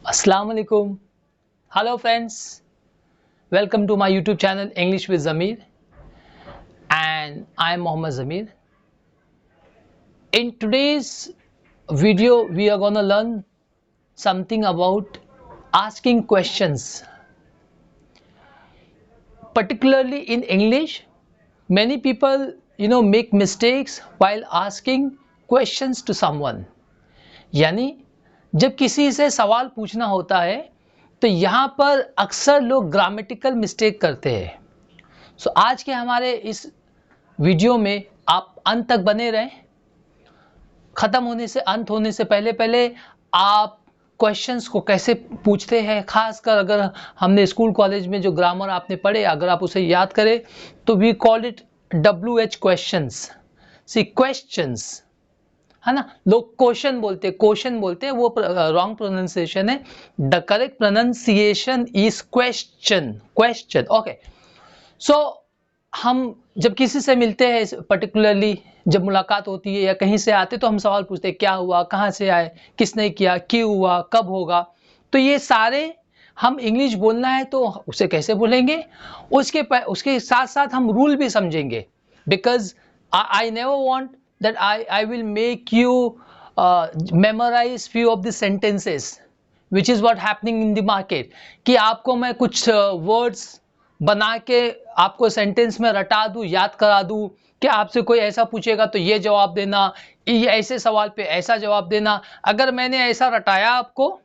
Assalamu alaikum. Hello friends. Welcome to my YouTube channel English with Zamir, and I am Mohammad Zamir. In today's video we are going to learn something about asking questions. Particularly in English, many people make mistakes while asking questions to someone. यानी जब किसी से सवाल पूछना होता है तो यहाँ पर अक्सर लोग ग्रामेटिकल मिस्टेक करते हैं। सो आज के हमारे इस वीडियो में आप अंत तक बने रहें। ख़त्म होने से अंत होने से पहले आप क्वेश्चंस को कैसे पूछते हैं, खासकर अगर हमने स्कूल कॉलेज में जो ग्रामर आपने पढ़े अगर आप उसे याद करें तो we call it WH questions. सी क्वेश्चंस है ना, लोग क्वेश्चन बोलते हैं, वो रॉन्ग प्रोनाउंसिएशन है। The correct pronunciation is question. Okay, so हम जब किसी से मिलते हैं, पर्टिकुलरली जब मुलाकात होती है या कहीं से आते तो हम सवाल पूछते हैं, क्या हुआ, कहाँ से आए, किसने किया, क्यों हुआ, कब होगा। तो ये सारे हम इंग्लिश बोलना है तो उसे कैसे बोलेंगे, उसके साथ साथ हम रूल भी समझेंगे। Because I never want that I will make you memorize few of the sentences which is what happening in the market, कि आपको मैं कुछ words बना के आपको सेंटेंस में रटा दूं, याद करा दूं कि आपसे कोई ऐसा पूछेगा तो ये जवाब देना, ये ऐसे सवाल पे ऐसा जवाब देना। अगर मैंने ऐसा रटाया आपको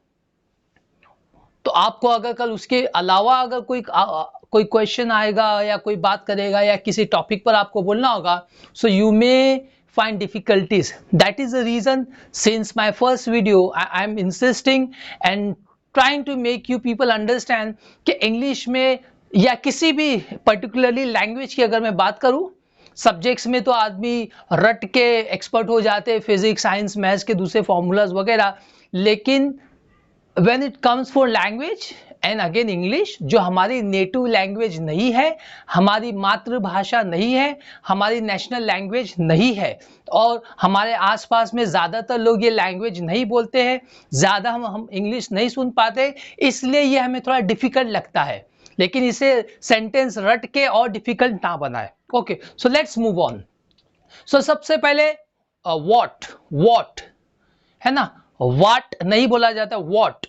तो आपको अगर कल उसके अलावा अगर कोई क्वेश्चन आएगा या कोई बात करेगा या किसी टॉपिक पर आपको बोलना होगा, so you may find difficulties. That is the reason since my first video I am insisting and trying to make you people understand कि इंग्लिश में या किसी भी पर्टिकुलरली लैंग्वेज की अगर मैं बात करूं, सब्जेक्ट्स में तो आदमी रट के एक्सपर्ट हो जाते हैं, फिजिक्स, साइंस, मैथ्स के दूसरे फॉर्मूलाज वगैरह, लेकिन when it comes for language and again English, जो हमारी नेटिव लैंग्वेज नहीं है, हमारी मातृभाषा नहीं है, हमारी नेशनल लैंग्वेज नहीं है और हमारे आसपास में ज़्यादातर लोग ये लैंग्वेज नहीं बोलते हैं, ज़्यादा हम इंग्लिश नहीं सुन पाते, इसलिए ये हमें थोड़ा डिफिकल्ट लगता है। लेकिन इसे सेंटेंस रट के और डिफिकल्ट ना बनाए। Okay, so let's move on. So सबसे पहले वॉट है ना, वाट नहीं बोला जाता, वॉट।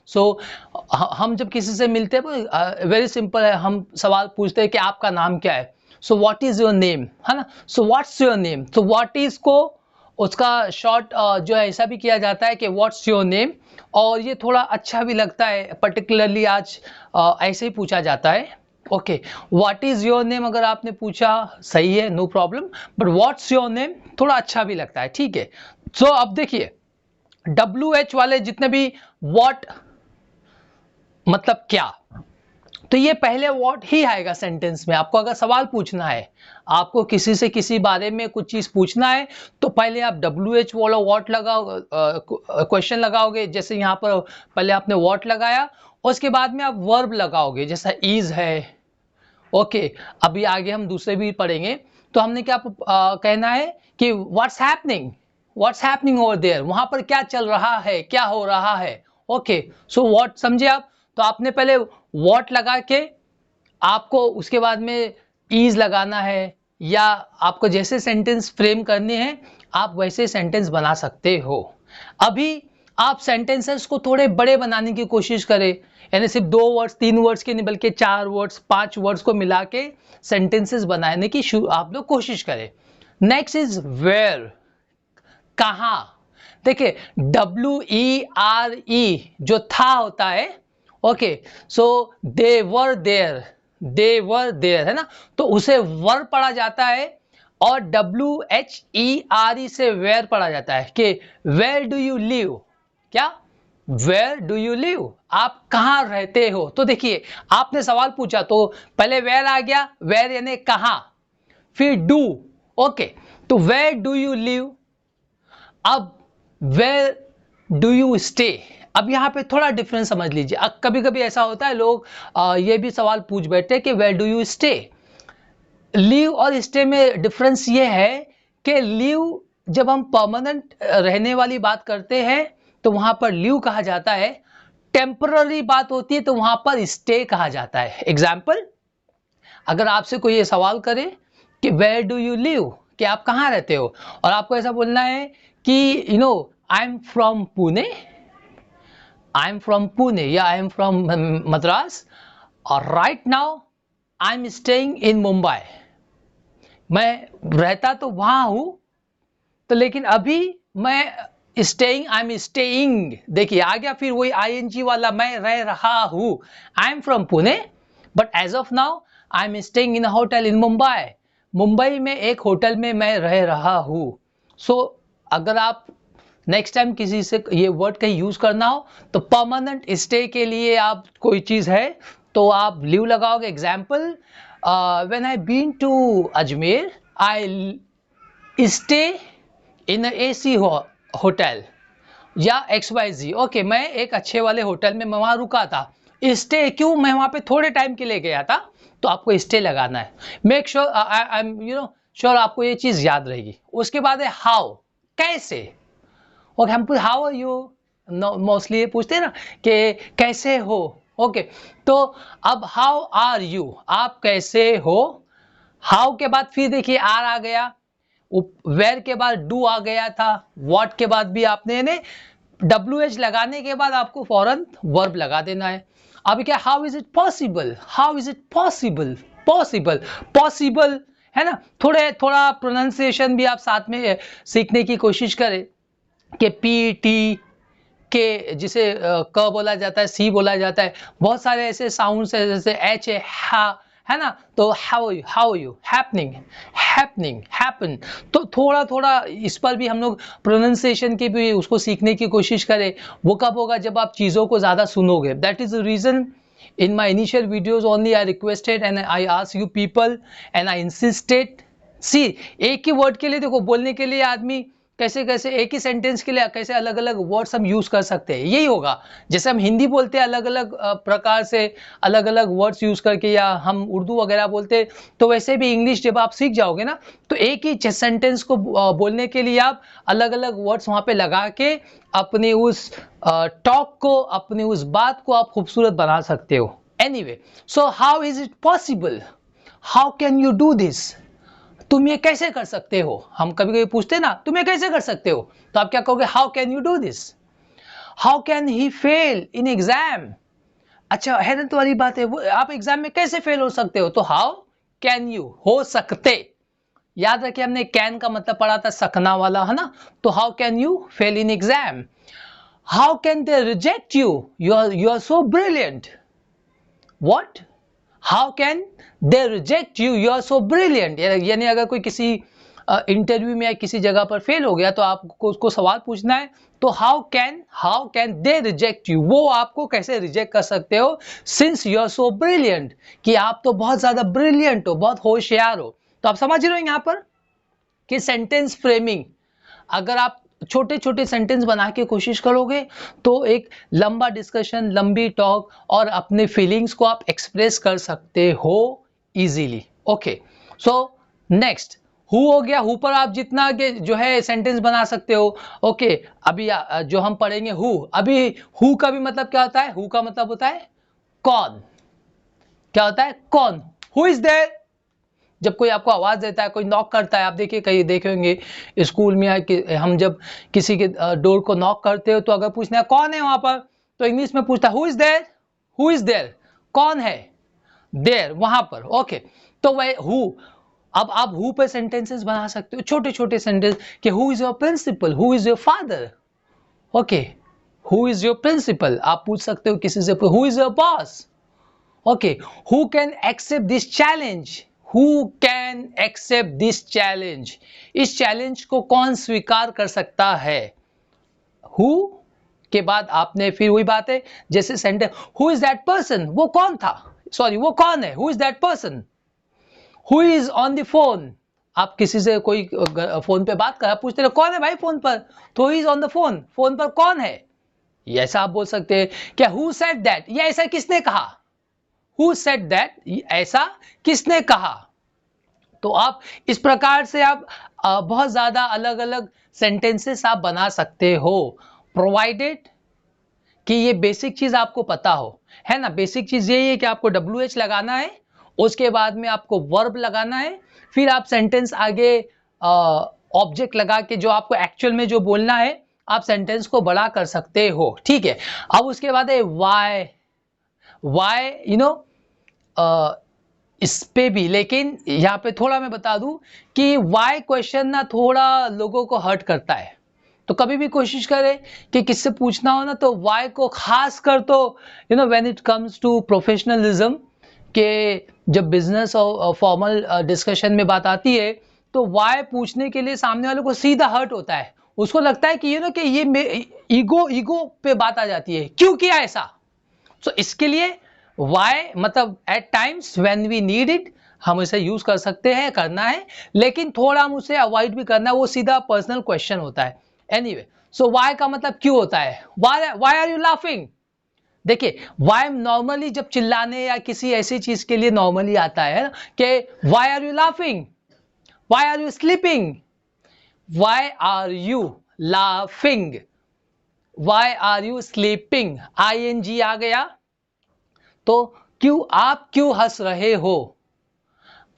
सो हम जब किसी से मिलते हैं वेरी सिंपल है, हम सवाल पूछते हैं कि आपका नाम क्या है। So what is your name, है ना। सो व्हाट्स योर नेम, तो व्हाट इज को उसका शॉर्ट जो है ऐसा भी किया जाता है कि व्हाट्स योर नेम, और ये थोड़ा अच्छा भी लगता है, पर्टिकुलरली आज ऐसे ही पूछा जाता है। Okay, what is your name अगर आपने पूछा सही है, no problem, but what's your name थोड़ा अच्छा भी लगता है, ठीक है। सो अब देखिए WH वाले जितने भी व्हाट मतलब क्या, तो ये पहले व्हाट ही आएगा सेंटेंस में। आपको अगर सवाल पूछना है, आपको किसी से किसी बारे में कुछ चीज पूछना है तो पहले आप WH वाला व्हाट लगाओ, क्वेश्चन लगाओगे। जैसे यहाँ पर पहले आपने व्हाट लगाया, उसके बाद में आप वर्ब लगाओगे, जैसा इज है। ओके, अभी आगे हम दूसरे भी पढ़ेंगे। तो हमने क्या कहना है कि व्हाट्स हैपनिंग ओवर देयर, वहां पर क्या चल रहा है, क्या हो रहा है। ओके, सो व्हाट समझे आप। तो आपने पहले व्हाट लगा के आपको उसके बाद में इज लगाना है, या आपको जैसे सेंटेंस फ्रेम करने हैं आप वैसे सेंटेंस बना सकते हो। अभी आप सेंटेंसेस को थोड़े बड़े बनाने की कोशिश करें, यानी सिर्फ 2 वर्ड्स 3 वर्ड्स के नहीं बल्कि 4 वर्ड्स 5 वर्ड्स को मिला के सेंटेंसेस बनाने की आप लोग कोशिश करें। नेक्स्ट इज वेयर, कहां। देखिए WERE जो था होता है, okay, so they were there है ना, तो उसे वर पढ़ा जाता है, और WHERE से वेयर पढ़ा जाता है कि वेयर डू यू लिव, क्या, वेयर डू यू लिव, आप कहां रहते हो। तो देखिए आपने सवाल पूछा तो पहले वेयर आ गया, वेयर यानी कहां, फिर डू। ओके, तो वेयर डू यू लिव, अब वेयर डू यू स्टे। अब यहाँ पे थोड़ा डिफरेंस समझ लीजिए। अब कभी कभी ऐसा होता है लोग ये भी सवाल पूछ बैठे कि where do you stay. Live और स्टे में डिफरेंस ये है कि लिव जब हम परमानेंट रहने वाली बात करते हैं तो वहां पर लिव कहा जाता है, टेम्पररी बात होती है तो वहां पर स्टे कहा जाता है। एग्जाम्पल, अगर आपसे कोई ये सवाल करे कि वेयर डू यू लिव, कि आप कहाँ रहते हो, और आपको ऐसा बोलना है कि you know I am from Pune, I am from Pune या आई एम फ्रॉम मद्रास, और right now I am staying इन मुंबई, मैं रहता तो वहां हूं, तो लेकिन अभी मैं स्टेइंग, आई एम स्टेइंग, देखिए आ गया फिर वही आईएनजी वाला, मैं रह रहा हूं। I am from Pune but as of now I am staying in a hotel in Mumbai, Mumbai में एक होटल में मैं रह रहा हूं। सो अगर आप नेक्स्ट टाइम किसी से ये वर्ड कहीं यूज करना हो तो परमानेंट स्टे के लिए आप कोई चीज है तो आप लिव लगाओगे। Example, when I been to Ajmer I stay in AC hotel या XYZ। ओके, मैं एक अच्छे वाले होटल में मैं वहां रुका था। स्टे क्यों, मैं वहां पे थोड़े टाइम के लिए गया था, तो आपको स्टे लगाना है। Make sure I am sure आपको ये चीज याद रहेगी। उसके बाद है हाउ, कैसे। ओके, हम हाउ आर यू मोस्टली पूछते हैं ना कि कैसे हो। ओके, तो अब हाउ आर यू, आप कैसे हो। हाउ के बाद फिर देखिए आर आ गया, वेयर के बाद डू आ गया था, व्हाट के बाद भी आपने ने WH लगाने के बाद आपको फौरन वर्ब लगा देना है। अभी क्या, how is it possible, how is it possible, possible, possible है ना। थोड़ा प्रोनाउंसिएशन भी आप साथ में सीखने की कोशिश करें कि PT के जिसे क बोला जाता है, C बोला जाता है, बहुत सारे ऐसे साउंड्स है जैसे H है, है ना। तो how you, happening, happening, happen. तो थोड़ा इस पर भी हम लोग प्रोनाउंसिएशन की भी उसको सीखने की कोशिश करें। वो कब होगा, जब आप चीज़ों को ज़्यादा सुनोगे। That is the reason in my initial videos only I requested and I asked you people and I insisted। see, एक ही वर्ड के लिए देखो, बोलने के लिए आदमी कैसे कैसे, एक ही सेंटेंस के लिए कैसे अलग अलग वर्ड्स हम यूज कर सकते हैं। यही होगा जैसे हम हिंदी बोलते हैं अलग अलग प्रकार से अलग अलग वर्ड्स यूज करके, या हम उर्दू वगैरह बोलते हैं, तो वैसे भी इंग्लिश जब आप सीख जाओगे ना, तो एक ही सेंटेंस को बोलने के लिए आप अलग अलग वर्ड्स वहां पे लगा के अपनी उस टॉक को, अपनी उस बात को आप खूबसूरत बना सकते हो। Anyway, so how is it possible, how can you do this, तुम ये कैसे कर सकते हो। हम कभी कभी पूछते हैं ना, तुम ये कैसे कर सकते हो, तो आप क्या कहोगे, how can you do this. How can he fail in exam, अच्छा हैरत वाली बात है, वो आप एग्जाम में कैसे फेल हो सकते हो, तो हाउ कैन यू, हो सकते। याद रखिए हमने कैन का मतलब पढ़ा था सकना वाला, है ना। तो how can you fail in exam, how can they reject you, you are so brilliant. What, how can they reject you, you are so brilliant. यानी अगर कोई किसी इंटरव्यू में या किसी जगह पर फेल हो गया तो आपको उसको सवाल पूछना है, तो how can they reject you, वो आपको कैसे रिजेक्ट कर सकते हो, since you are so brilliant, कि आप तो बहुत ज्यादा ब्रिलियंट हो, बहुत होशियार हो। तो आप समझ रहे हो यहाँ पर कि सेंटेंस फ्रेमिंग, अगर आप छोटे छोटे सेंटेंस बना के कोशिश करोगे तो एक लंबा डिस्कशन, लंबी टॉक और अपने फीलिंग्स को आप एक्सप्रेस कर सकते हो easily. Okay, so next who हो गया, हु पर आप जितना के जो है सेंटेंस बना सकते हो। ओके, अभी जो हम पढ़ेंगे हु, अभी हु का भी मतलब क्या होता है, हु का मतलब होता है कौन, क्या होता है कौन, हु इज देयर। जब कोई आपको आवाज देता है, कोई नॉक करता है, आप देखिए कहीं देखे होंगे स्कूल में हम जब किसी के डोर को नॉक करते हो तो अगर पूछना है कौन है वहां पर, तो इंग्लिश में पूछता है who is there, who is there, कौन है देयर वहां पर। ओके, तो वह हु, अब आप हु पे सेंटेंसेस बना सकते हो, छोटे छोटे सेंटेंस कि who is your principal, who is your father. Okay, who is your principal, आप पूछ सकते हो किसी से, who is your boss. Okay, who can accept this challenge, who can accept this challenge, इस चैलेंज को कौन स्वीकार कर सकता है। हु के बाद आपने फिर वही बात है जैसे sentence, who is that person, वो कौन था, सॉरी वो कौन है, who is that person. Who is on the phone, आप किसी से कोई फोन पे बात कर पूछते रहे कौन है भाई फोन पर, तो is on the phone, phone पर कौन है। ऐसा आप बोल सकते हैं क्या, हु सेड दैट, ये ऐसा किसने कहा, हु सेड दैट, ऐसा किसने कहा। तो आप इस प्रकार से आप बहुत ज्यादा अलग अलग सेंटेंसेस आप बना सकते हो, प्रोवाइडेड कि ये बेसिक चीज आपको पता हो, है ना। बेसिक चीज यही है कि आपको WH लगाना है, उसके बाद में आपको वर्ब लगाना है, फिर आप सेंटेंस आगे ऑब्जेक्ट लगा के जो आपको एक्चुअल में जो बोलना है आप सेंटेंस को बड़ा कर सकते हो, ठीक है। अब उसके बाद है वाई, वाई यू नो इस पे भी, लेकिन यहाँ पे थोड़ा मैं बता दूं कि वाई क्वेश्चन ना थोड़ा लोगों को हर्ट करता है, तो कभी भी कोशिश करें कि किससे पूछना हो ना तो वाई को खास कर, तो when it comes to professionalism के जब बिजनेस और फॉर्मल डिस्कशन में बात आती है तो वाई पूछने के लिए सामने वाले को सीधा हर्ट होता है, उसको लगता है कि कि ये ईगो पे बात आ जाती है, क्यों किया ऐसा। सो इसके लिए वाई मतलब at times when we need it हम इसे यूज कर सकते हैं, करना है, लेकिन थोड़ा हम उसे अवॉइड भी करना है, वो सीधा पर्सनल क्वेश्चन होता है। एनीवे, सो वाई का मतलब क्यों होता है, वाई आर यू लाफिंग। देखिए वाई नॉर्मली जब चिल्लाने या किसी ऐसी चीज के लिए नॉर्मली आता है कि why are you laughing, why are you sleeping, why are you laughing, why are you sleeping, ING आ गया तो आप क्यों हंस रहे हो,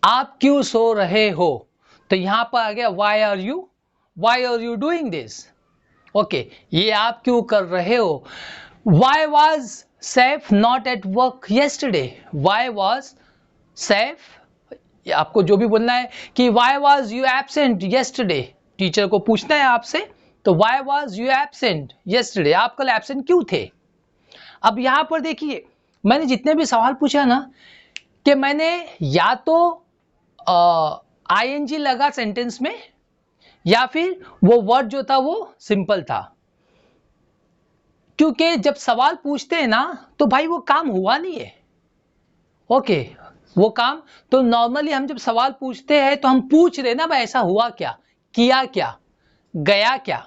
आप क्यों सो रहे हो, तो यहां पर आ गया why are you doing this, okay, ये आप क्यों कर रहे हो। Why was Saif not at work yesterday, why was Saif, आपको जो भी बोलना है कि why was you absent yesterday, teacher को पूछना है आपसे, तो why was you absent yesterday, आप कल एब्सेंट क्यों थे। अब यहां पर देखिए मैंने जितने भी सवाल पूछा ना कि मैंने या तो ING लगा सेंटेंस में या फिर वो वर्ड जो था वो सिंपल था, क्योंकि जब सवाल पूछते हैं ना तो भाई वो काम हुआ नहीं है, ओके, वो काम तो नॉर्मली हम जब सवाल पूछते हैं तो हम पूछ रहे ना भाई ऐसा हुआ क्या, किया क्या, गया क्या,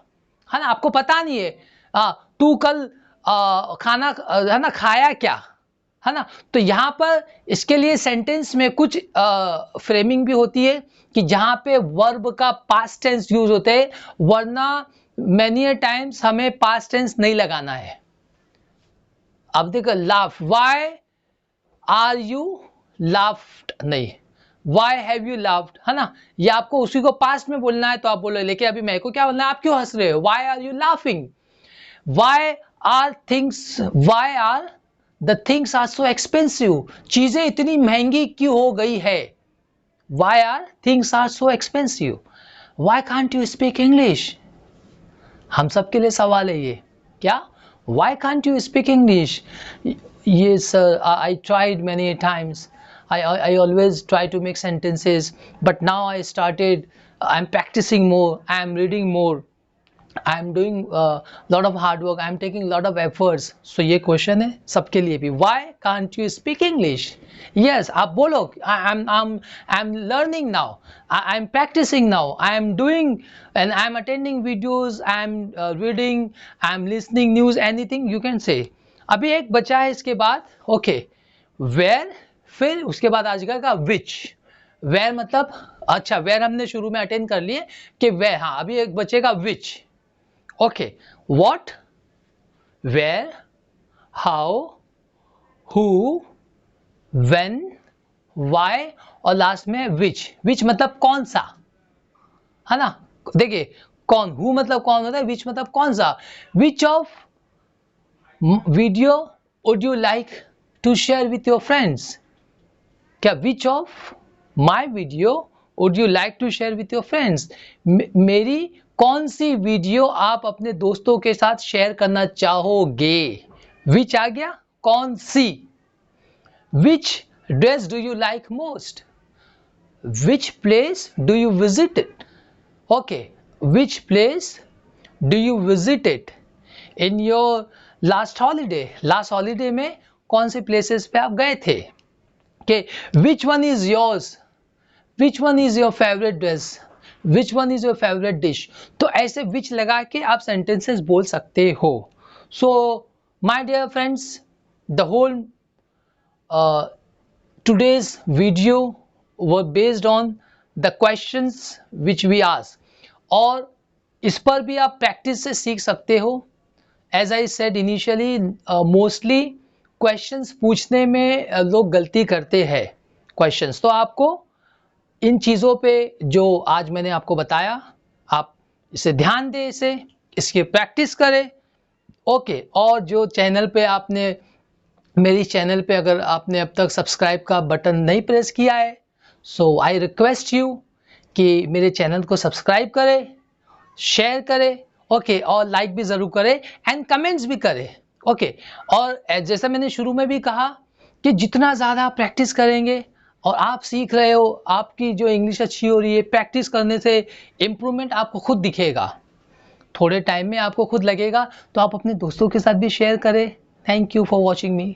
है ना, आपको पता नहीं है तू कल खाना है ना खाया क्या, है ना। तो यहां पर इसके लिए सेंटेंस में कुछ फ्रेमिंग भी होती है कि जहां पे वर्ब का पास्ट टेंस यूज होते हैं, वरना मेनी टाइम्स हमें पास्ट टेंस नहीं लगाना है। अब देखो laugh, why are you laughed नहीं, वाई हैव यू लाफ्ड, है ना, ये आपको उसी को पास्ट में बोलना है तो आप बोलो, लेकिन अभी मेरे को क्या बोलना है, आप क्यों हंस रहे हो, why are you laughing, why are things, why are the things are so expensive, चीजें इतनी महंगी क्यों हो गई है, why are things are so expensive, why can't you speak English, हम सबके लिए सवाल है ये, क्या, why can't you speak English, yes sir, I tried many times, I always try to make sentences, but now I started, I'm practicing more, I'm reading more, I'm doing lot of hard work, I'm taking lot of efforts, so ये question है सबके लिए भी, why can't you speak English, yes आप बोलो, I'm learning now, I'm practicing now, I'm doing and I'm attending videos, I'm reading, I'm listening news, anything you can say। अभी एक बचा है इसके बाद, ओके, वेयर, फिर उसके बाद आ जाएगा विच, वेयर मतलब, अच्छा वेयर हमने शुरू में अटेंड कर लिए कि वेयर, हाँ अभी एक बचेगा which, okay, what, where, how, who, when, why और लास्ट में विच, विच मतलब कौन सा, है ना, देखिए कौन, हु मतलब कौन होता है, विच मतलब कौन सा, which of video would you like to share with your friends, क्या which of my video would you like to share with your friends, मेरी कौन सी वीडियो आप अपने दोस्तों के साथ शेयर करना चाहोगे, which आ गया, कौन सी, which dress do you like most, which place do you visit, okay, which place do you visit it in your last holiday में कौन से प्लेसेस पे आप गए थे, कि which one is yours, which one is your favourite dress, which one is your favourite dish, तो ऐसे विच लगा के आप सेंटेंसेस बोल सकते हो। So my dear friends, the whole today's video were based on the questions which we asked, और इस पर भी आप प्रैक्टिस से सीख सकते हो, as I said initially, mostly questions पूछने में लोग गलती करते हैं क्वेश्चंस। तो आपको इन चीज़ों पे जो आज मैंने आपको बताया, आप इसे ध्यान दें, इसकी प्रैक्टिस करें। ओके, और जो चैनल पे आपने, मेरी चैनल पे अगर आपने अब तक सब्सक्राइब का बटन नहीं प्रेस किया है, सो आई रिक्वेस्ट यू कि मेरे चैनल को सब्सक्राइब करें, शेयर करें, ओके, और लाइक भी ज़रूर करें एंड कमेंट्स भी करें। ओके, और जैसा मैंने शुरू में भी कहा कि जितना ज़्यादा प्रैक्टिस करेंगे और आप सीख रहे हो, आपकी जो इंग्लिश अच्छी हो रही है, प्रैक्टिस करने से इम्प्रूवमेंट आपको खुद दिखेगा, थोड़े टाइम में आपको खुद लगेगा। तो आप अपने दोस्तों के साथ भी शेयर करें। Thank you for watching me.